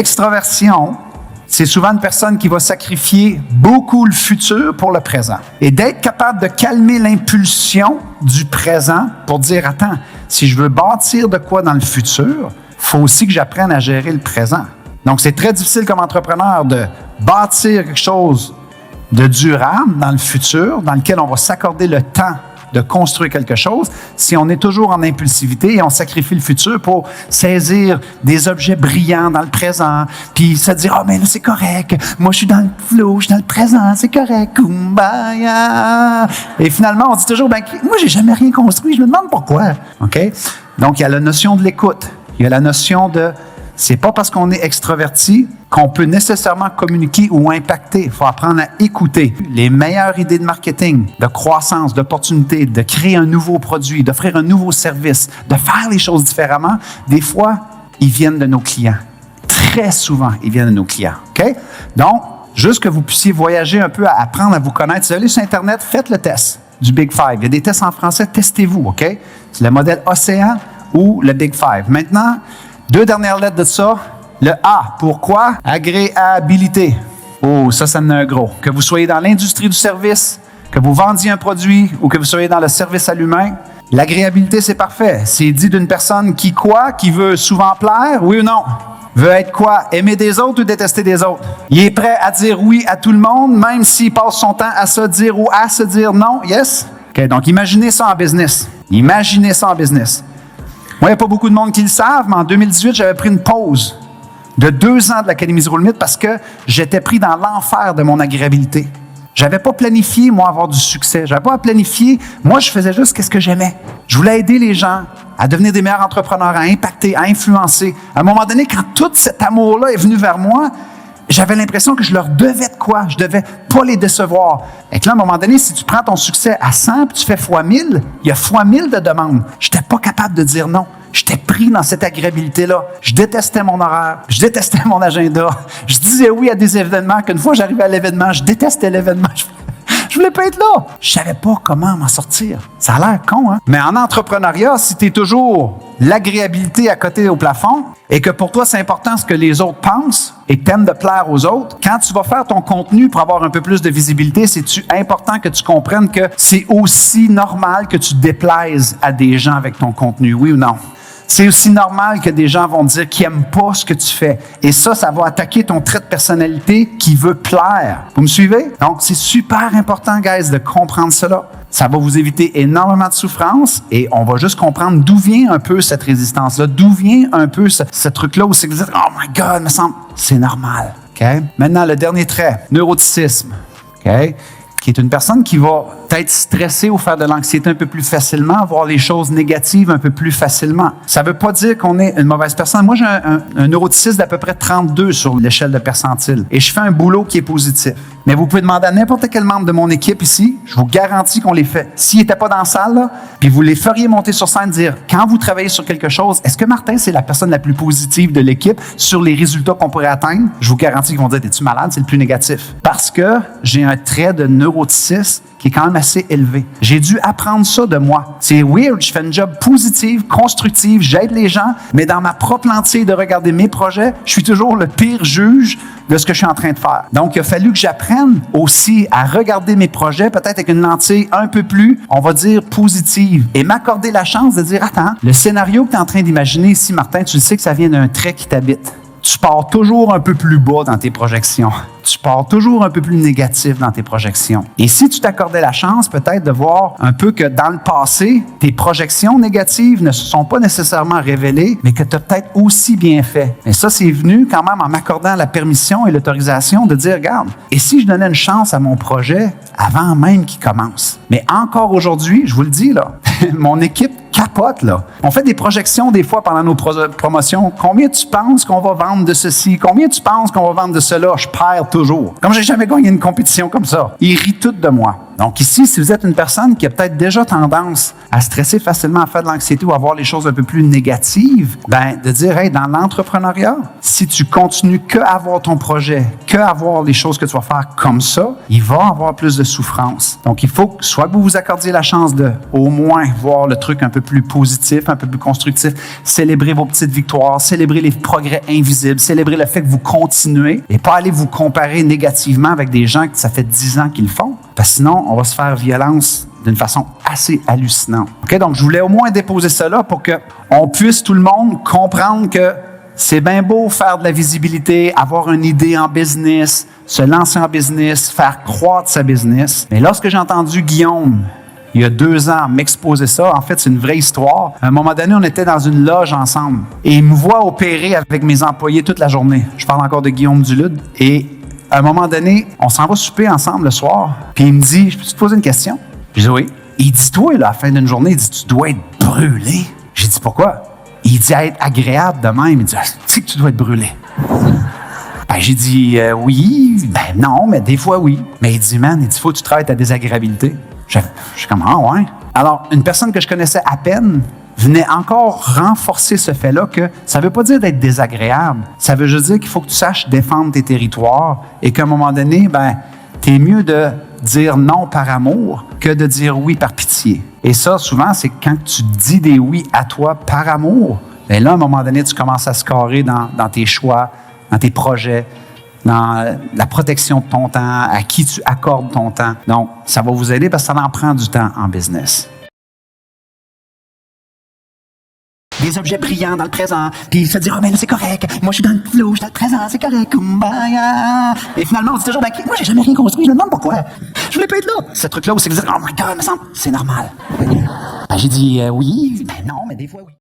L'extraversion, c'est souvent une personne qui va sacrifier beaucoup le futur pour le présent. Et d'être capable de calmer l'impulsion du présent pour dire, attends, si je veux bâtir de quoi dans le futur, il faut aussi que j'apprenne à gérer le présent. Donc, c'est très difficile comme entrepreneur de bâtir quelque chose de durable dans le futur, dans lequel on va s'accorder le temps de construire quelque chose, si on est toujours en impulsivité et on sacrifie le futur pour saisir des objets brillants dans le présent, puis se dire « Ah, mais là, c'est correct, moi, je suis dans le flow, je suis dans le présent, c'est correct, kumbaya! » Et finalement, on dit toujours « Ben, moi, j'ai jamais rien construit, je me demande pourquoi. » OK? Donc, il y a la notion de l'écoute, il y a la notion de c'est pas parce qu'on est extraverti qu'on peut nécessairement communiquer ou impacter. Il faut apprendre à écouter. Les meilleures idées de marketing, de croissance, d'opportunité, de créer un nouveau produit, d'offrir un nouveau service, de faire les choses différemment, des fois, ils viennent de nos clients. Très souvent, ils viennent de nos clients. OK? Donc, juste que vous puissiez voyager un peu, à apprendre à vous connaître. Si vous allez sur Internet, faites le test du Big Five. Il y a des tests en français, testez-vous. OK? C'est le modèle Océan ou le Big Five. Maintenant, 2 dernières lettres de ça. Le A, pourquoi? Agréabilité. Oh, ça en a un gros. Que vous soyez dans l'industrie du service, que vous vendiez un produit ou que vous soyez dans le service à l'humain, l'agréabilité, c'est parfait. C'est dit d'une personne qui quoi? Qui veut souvent plaire, oui ou non? Veut être quoi? Aimer des autres ou détester des autres? Il est prêt à dire oui à tout le monde, même s'il passe son temps à se dire ou à se dire non. Yes? OK, donc imaginez ça en business. Imaginez ça en business. Moi, il n'y a pas beaucoup de monde qui le savent, mais en 2018, j'avais pris une pause de 2 ans de l'Académie Zéro Limite parce que j'étais pris dans l'enfer de mon agréabilité. Je n'avais pas planifié, moi, avoir du succès. Je n'avais pas planifié. Moi, je faisais juste ce que j'aimais. Je voulais aider les gens à devenir des meilleurs entrepreneurs, à impacter, à influencer. À un moment donné, quand tout cet amour-là est venu vers moi, j'avais l'impression que je leur devais de quoi? Je devais pas les décevoir. Et que là, à un moment donné, si tu prends ton succès à 100 puis tu fais fois 1000, il y a fois 1000 de demandes. Je n'étais pas capable de dire non. J'étais pris dans cette agréabilité-là. Je détestais mon horaire. Je détestais mon agenda. Je disais oui à des événements qu'une fois j'arrivais à l'événement, je détestais l'événement. Je voulais pas être là. Je savais pas comment m'en sortir. Ça a l'air con, hein? Mais en entrepreneuriat, si tu es toujours l'agréabilité à côté au plafond et que pour toi, c'est important ce que les autres pensent et que tu aimes de plaire aux autres, quand tu vas faire ton contenu pour avoir un peu plus de visibilité, c'est important que tu comprennes que c'est aussi normal que tu déplaises à des gens avec ton contenu, oui ou non? C'est aussi normal que des gens vont dire qu'ils n'aiment pas ce que tu fais. Et ça va attaquer ton trait de personnalité qui veut plaire. Vous me suivez? Donc, c'est super important, guys, de comprendre cela. Ça va vous éviter énormément de souffrance et on va juste comprendre d'où vient un peu cette résistance-là, d'où vient un peu ce truc-là où c'est que vous dites « Oh my God, me semble... » C'est normal. Okay? Maintenant, le dernier trait, neuroticisme. Okay? Qui est une personne qui va peut-être stresser ou faire de l'anxiété un peu plus facilement, voir les choses négatives un peu plus facilement. Ça ne veut pas dire qu'on est une mauvaise personne. Moi, j'ai un neuroticisme d'à peu près 32 sur l'échelle de percentile et je fais un boulot qui est positif. Mais vous pouvez demander à n'importe quel membre de mon équipe ici, je vous garantis qu'on les fait. S'il n'était pas dans la salle, là, puis vous les feriez monter sur scène et dire, quand vous travaillez sur quelque chose, est-ce que Martin, c'est la personne la plus positive de l'équipe sur les résultats qu'on pourrait atteindre? Je vous garantis qu'ils vont dire, es-tu malade? C'est le plus négatif. Parce que j'ai un trait de neuroticisme qui est quand même assez élevé. J'ai dû apprendre ça de moi. C'est weird, je fais une job positive, constructive, j'aide les gens, mais dans ma propre lentille de regarder mes projets, je suis toujours le pire juge de ce que je suis en train de faire. Donc, il a fallu que j'apprenne aussi à regarder mes projets, peut-être avec une lentille un peu plus, on va dire, positive, et m'accorder la chance de dire, attends, le scénario que tu es en train d'imaginer ici, Martin, tu sais que ça vient d'un trait qui t'habite. Tu pars toujours un peu plus bas dans tes projections. Tu pars toujours un peu plus négatif dans tes projections. Et si tu t'accordais la chance peut-être de voir un peu que dans le passé, tes projections négatives ne se sont pas nécessairement révélées, mais que tu as peut-être aussi bien fait. Et ça, c'est venu quand même en m'accordant la permission et l'autorisation de dire, regarde, et si je donnais une chance à mon projet avant même qu'il commence? Mais encore aujourd'hui, je vous le dis, là, mon équipe capote, là. On fait des projections des fois pendant nos promotions. Combien tu penses qu'on va vendre de ceci? Combien tu penses qu'on va vendre de cela? Je perds toujours. Comme j'ai jamais gagné une compétition comme ça. Ils rient tous de moi. Donc ici, si vous êtes une personne qui a peut-être déjà tendance à stresser facilement, à faire de l'anxiété ou à voir les choses un peu plus négatives, ben de dire, hey, dans l'entrepreneuriat, si tu continues que à avoir ton projet, que à voir les choses que tu vas faire comme ça, il va avoir plus de souffrance. Donc il faut que soit que vous vous accordiez la chance de au moins voir le truc un peu plus positif, un peu plus constructif, célébrer vos petites victoires, célébrer les progrès invisibles, célébrer le fait que vous continuez et pas aller vous comparer négativement avec des gens que ça fait 10 ans qu'ils le font. Parce que sinon, on va se faire violence d'une façon assez hallucinante. OK? Donc, je voulais au moins déposer ça là pour qu'on puisse tout le monde comprendre que c'est bien beau faire de la visibilité, avoir une idée en business, se lancer en business, faire croître sa business. Mais lorsque j'ai entendu Guillaume, il y a 2 ans, m'exposer ça, en fait, c'est une vraie histoire. À un moment donné, on était dans une loge ensemble et il me voit opérer avec mes employés toute la journée. Je parle encore de Guillaume Dulude. Et à un moment donné, on s'en va souper ensemble le soir. Puis il me dit, je peux te poser une question? J'ai dit oui. Il dit, toi, là, à la fin d'une journée, il dit, tu dois être brûlé. J'ai dit, pourquoi? Il dit, être agréable de même. Il dit, tu sais que tu dois être brûlé. Ben, j'ai dit, oui. Ben, non, mais des fois, oui. Mais il dit, man, il dit, faut que tu travailles ta désagréabilité. Je suis comme, ah, ouais. Alors, une personne que je connaissais à peine venait encore renforcer ce fait-là que ça ne veut pas dire d'être désagréable. Ça veut juste dire qu'il faut que tu saches défendre tes territoires et qu'à un moment donné, ben, t'es mieux de dire non par amour que de dire oui par pitié. Et ça, souvent, c'est quand tu dis des oui à toi par amour, bien là, à un moment donné, tu commences à scorer dans tes choix, dans tes projets, dans la protection de ton temps, à qui tu accordes ton temps. Donc, ça va vous aider parce que ça en prend du temps en business. Des objets brillants dans le présent, puis se dire, oh, mais là, c'est correct, moi, je suis dans le flow, je suis dans le présent, c'est correct, kumbaya. Et finalement, on dit toujours, ben, moi, j'ai jamais rien construit, je me demande pourquoi. Je voulais pas être là. Ce truc-là où c'est que vous dites, oh my God, me semble, c'est normal. Ben, j'ai dit, oui, ben non, mais des fois, oui.